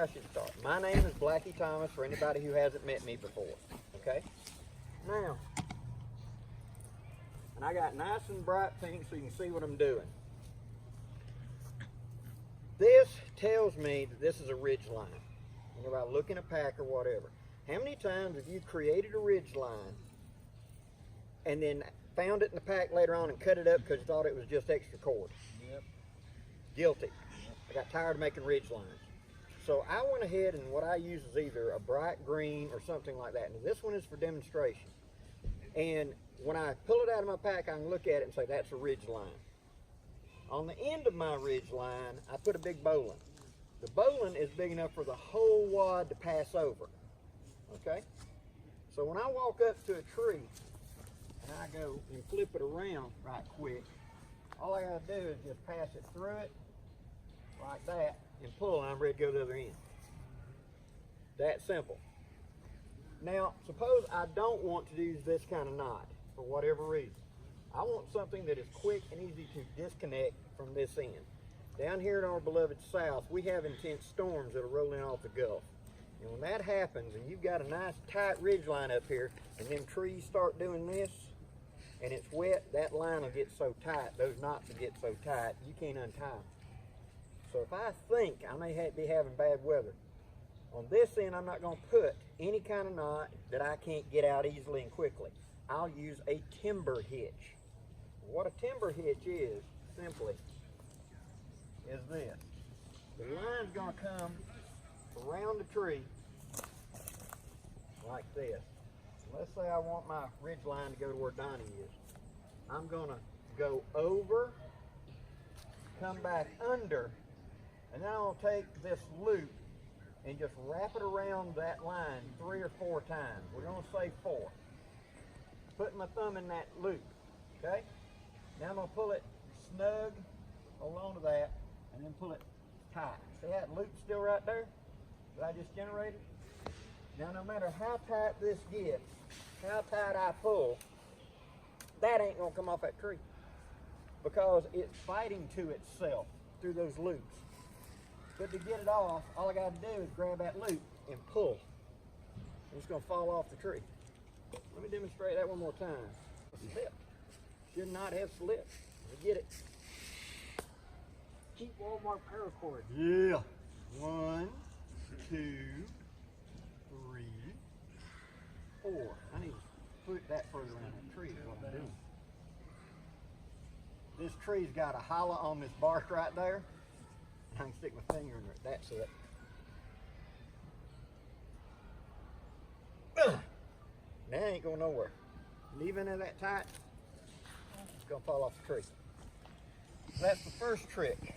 I should start. My name is Blackie Thomas for anybody who hasn't met me before. Okay? Now, and I got nice and bright pink so you can see what I'm doing. This tells me that this is a ridge line. Whenever I look in a pack or whatever. How many times have you created a ridge line and then found it in the pack later on and cut it up because you thought it was just extra cord? Yep. Guilty. I got tired of making ridge lines. So I went ahead and what I use is either a bright green or something like that. And this one is for demonstration. And when I pull it out of my pack, I can look at it and say that's a ridge line. On the end of my ridge line, I put a big bowline. The bowline is big enough for the whole wad to pass over. Okay? So when I walk up to a tree and I go and flip it around right quick, all I gotta do is just pass it through it like that and pull, and I'm ready to go to the other end. That simple. Now, suppose I don't want to use this kind of knot for whatever reason. I want something that is quick and easy to disconnect from this end. Down here in our beloved South, we have intense storms that are rolling off the Gulf. And when that happens and you've got a nice tight ridge line up here and them trees start doing this and it's wet, that line will get so tight, those knots will get so tight, you can't untie them. So if I think I may be having bad weather, on this end I'm not going to put any kind of knot that I can't get out easily and quickly. I'll use a timber hitch. What a timber hitch is, simply, is this. The line's going to come around the tree like this. Let's say I want my ridge line to go to where Donnie is. I'm going to go over, come back under, and then I'll take this loop and just wrap it around that line 3 or 4 times. We're going to say 4. Putting my thumb in that loop, okay? Now I'm going to pull it snug, hold on to that, and then pull it tight. See that loop still right there that I just generated? Now no matter how tight this gets, how tight I pull, that ain't going to come off that tree because it's fighting to itself through those loops. But to get it off, all I got to do is grab that loop and pull. And it's going to fall off the tree. Let me demonstrate that one more time. Slip. Should not have slipped. Get it. Cheap Walmart paracord. Yeah. 1, 2, 3, 4. I need to put that further around that tree is what I'm doing. This tree's got a hollow on this bark right there. I can stick my finger in there. That's it. Now it ain't going nowhere. Leaving it that tight, it's going to fall off the tree. That's the first trick.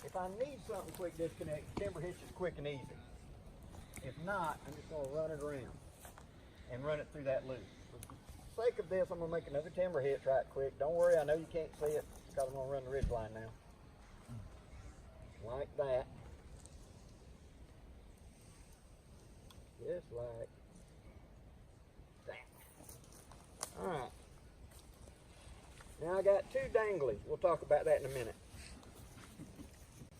If I need something quick disconnect, timber hitch is quick and easy. If not, I'm just going to run it around and run it through that loop. For the sake of this, I'm going to make another timber hitch right quick. Don't worry, I know you can't see it because I'm going to run the ridge line now. Like that. Just like that. Alright. Now I got 2 danglies. We'll talk about that in a minute.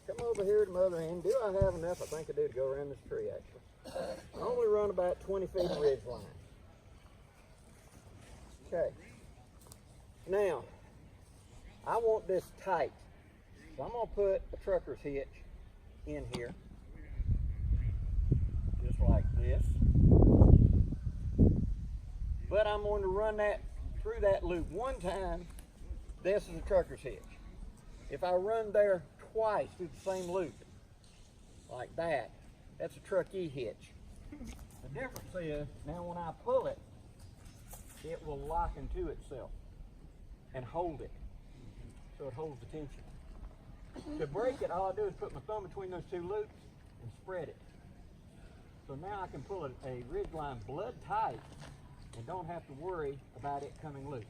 Come over here to the other end. Do I have enough? I think I do to go around this tree actually. I only run about 20 feet of ridge line. Okay. Now, I want this tight. So I'm going to put a trucker's hitch in here, just like this. But I'm going to run that through that loop one time. This is a trucker's hitch. If I run there twice through the same loop, like that, that's a truckee hitch. The difference is, now when I pull it, it will lock into itself and hold it, so it holds the tension. To break it, all I do is put my thumb between those 2 loops and spread it. So now I can pull a ridge line blood tight and don't have to worry about it coming loose.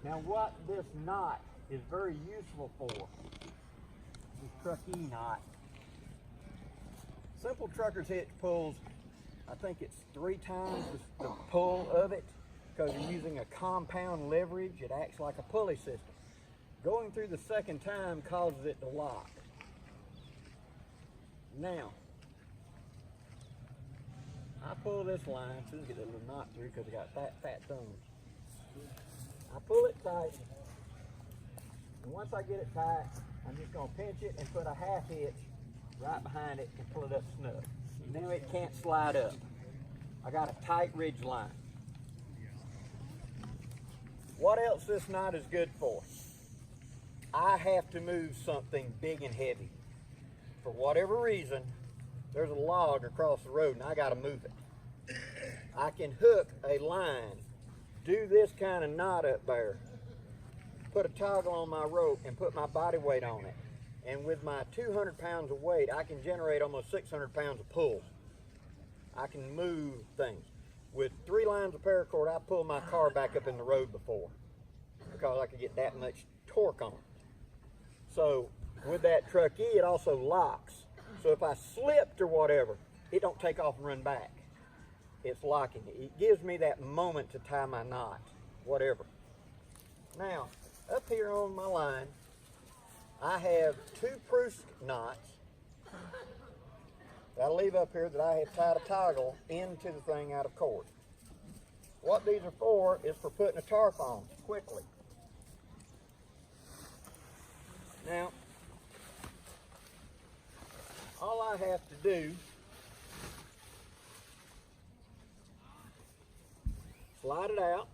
Now what this knot is very useful for, this truckee knot. Simple trucker's hitch pulls, I think it's 3 times the pull of it because you're using a compound leverage. It acts like a pulley system. Going through the second time causes it to lock. Now, I pull this line, so get a little knot through because I got fat thumbs. I pull it tight, and once I get it tight, I'm just gonna pinch it and put a half hitch right behind it and pull it up snug. Now it can't slide up. I got a tight ridge line. What else this knot is good for? I have to move something big and heavy. For whatever reason, there's a log across the road and I gotta move it. I can hook a line, do this kind of knot up there, put a toggle on my rope and put my body weight on it. And with my 200 pounds of weight, I can generate almost 600 pounds of pull. I can move things. With 3 lines of paracord, I pulled my car back up in the road before because I could get that much torque on it. So with that truckee, it also locks. So if I slipped or whatever, it don't take off and run back. It's locking it. It gives me that moment to tie my knot, whatever. Now, up here on my line, I have 2 Proust knots that I leave up here that I have tied a toggle into the thing out of cord. What these are for is for putting a tarp on quickly. Now, all I have to do, slide it out,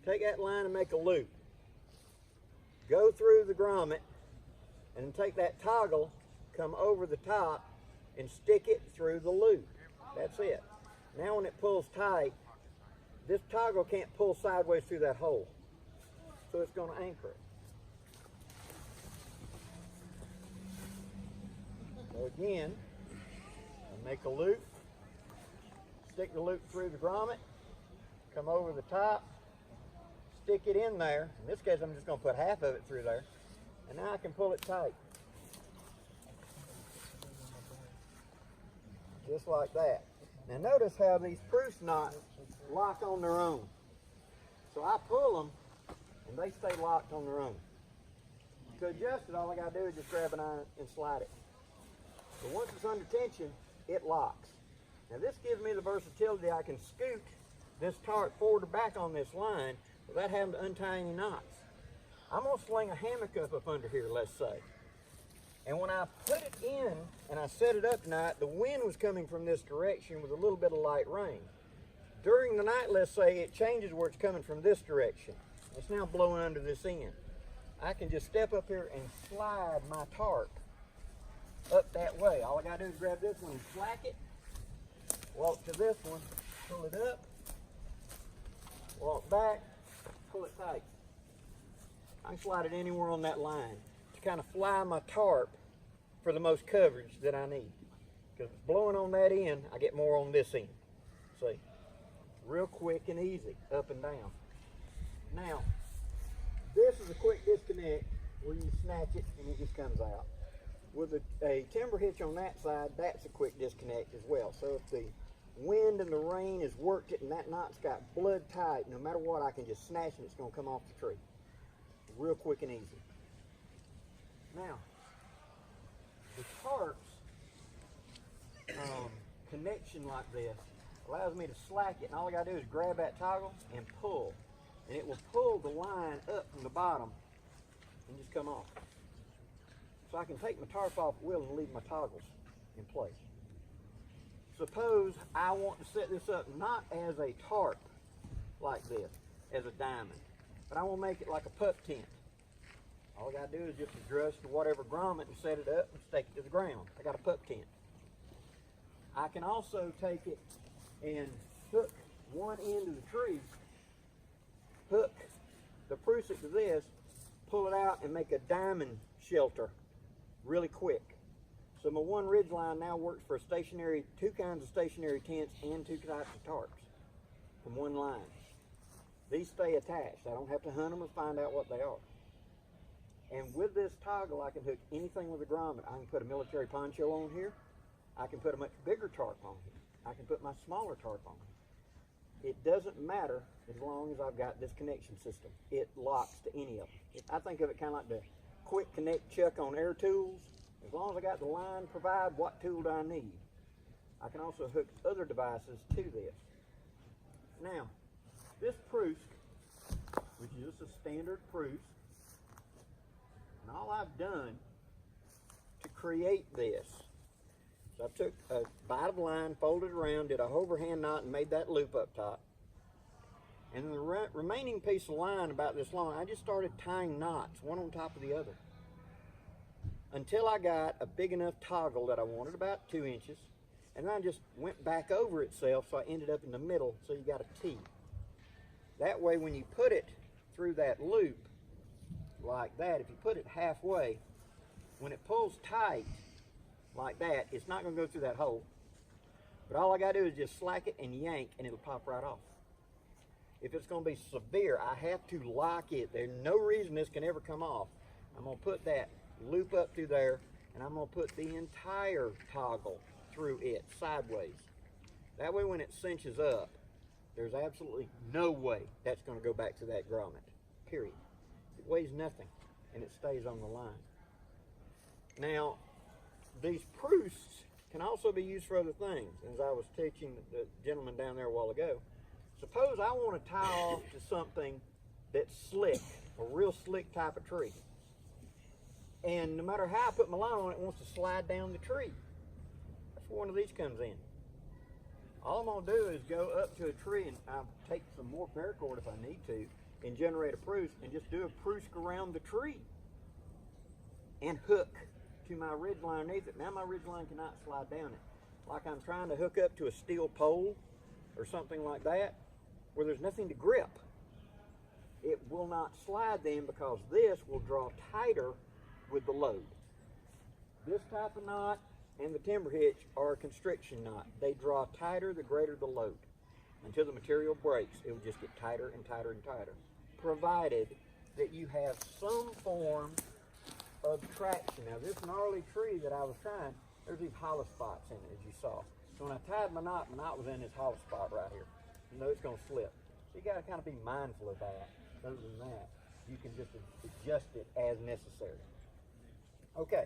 take that line and make a loop. Go through the grommet and take that toggle, come over the top and stick it through the loop. That's it. Now when it pulls tight, this toggle can't pull sideways through that hole. So it's going to anchor it. So again, I make a loop, stick the loop through the grommet, come over the top, stick it in there. In this case, I'm just going to put half of it through there, and now I can pull it tight. Just like that. Now notice how these Proust knots lock on their own. So I pull them, and they stay locked on their own. To adjust it, all I got to do is just grab an iron and slide it. But once it's under tension, it locks. Now this gives me the versatility. I can scoot this tarp forward or back on this line without having to untie any knots. I'm going to sling a hammock up under here, let's say. And when I put it in and I set it up tonight, the wind was coming from this direction with a little bit of light rain. During the night, let's say, it changes where it's coming from this direction. It's now blowing under this end. I can just step up here and slide my tarp up that way. All I got to do is grab this one and slack it, walk to this one, pull it up, walk back, pull it tight. I can slide it anywhere on that line to kind of fly my tarp for the most coverage that I need. Because it's blowing on that end, I get more on this end. See? Real quick and easy, up and down. Now, this is a quick disconnect where you snatch it and it just comes out. With a timber hitch on that side, that's a quick disconnect as well. So if the wind and the rain has worked it and that knot's got blood tight, no matter what, I can just snatch it and it's going to come off the tree. Real quick and easy. Now, the tarp's connection like this allows me to slack it, and all I got to do is grab that toggle and pull. And it will pull the line up from the bottom and just come off. So I can take my tarp off the wheel and leave my toggles in place. Suppose I want to set this up not as a tarp like this, as a diamond, but I want to make it like a pup tent. All I got to do is just adjust to whatever grommet and set it up and stake it to the ground. I got a pup tent. I can also take it and hook one end of the tree, hook the prusik to this, pull it out and make a diamond shelter really quick. So my one ridge line now works for two kinds of stationary tents and 2 types of tarps from one line. These stay attached. I don't have to hunt them or find out what they are. And with this toggle, I can hook anything with a grommet. I can put a military poncho on here. I can put a much bigger tarp on here. I can put my smaller tarp on here. It doesn't matter as long as I've got this connection system. It locks to any of them. I think of it kind of like the quick connect chuck on air tools. As long as I got the line provide, what tool do I need? I can also hook other devices to this. Now, this spruce, which is just a standard spruce, and all I've done to create this, so I took a bite of line, folded it around, did a overhand knot, and made that loop up top. And the remaining piece of line about this long, I just started tying knots, one on top of the other, until I got a big enough toggle that I wanted, about 2 inches, and then I just went back over itself, so I ended up in the middle, so you got a T. That way, when you put it through that loop, like that, if you put it halfway, when it pulls tight, like that, it's not going to go through that hole. But all I got to do is just slack it and yank, and it'll pop right off. If it's going to be severe, I have to lock it. There's no reason this can ever come off. I'm going to put that loop up through there, and I'm going to put the entire toggle through it sideways. That way when it cinches up, there's absolutely no way that's going to go back to that grommet, period. It weighs nothing, and it stays on the line. Now, these spruce can also be used for other things. As I was teaching the gentleman down there a while ago, suppose I want to tie off to something that's slick, a real slick type of tree. And no matter how I put my line on it, wants to slide down the tree. That's where one of these comes in. All I'm going to do is go up to a tree, and I'll take some more paracord if I need to, and generate a spruce, and just do a spruce around the tree. And hook to my ridgeline underneath it. Now my ridgeline cannot slide down it. Like I'm trying to hook up to a steel pole or something like that, where there's nothing to grip. It will not slide then, because this will draw tighter with the load. This type of knot and the timber hitch are a constriction knot. They draw tighter the greater the load. Until the material breaks, it will just get tighter and tighter and tighter, provided that you have some form of traction. Now this gnarly tree that I was trying, there's these hollow spots in it, as you saw. So when I tied my knot was in this hollow spot right here. You know it's going to slip. So you got to kind of be mindful of that. Other than that, you can just adjust it as necessary. Okay,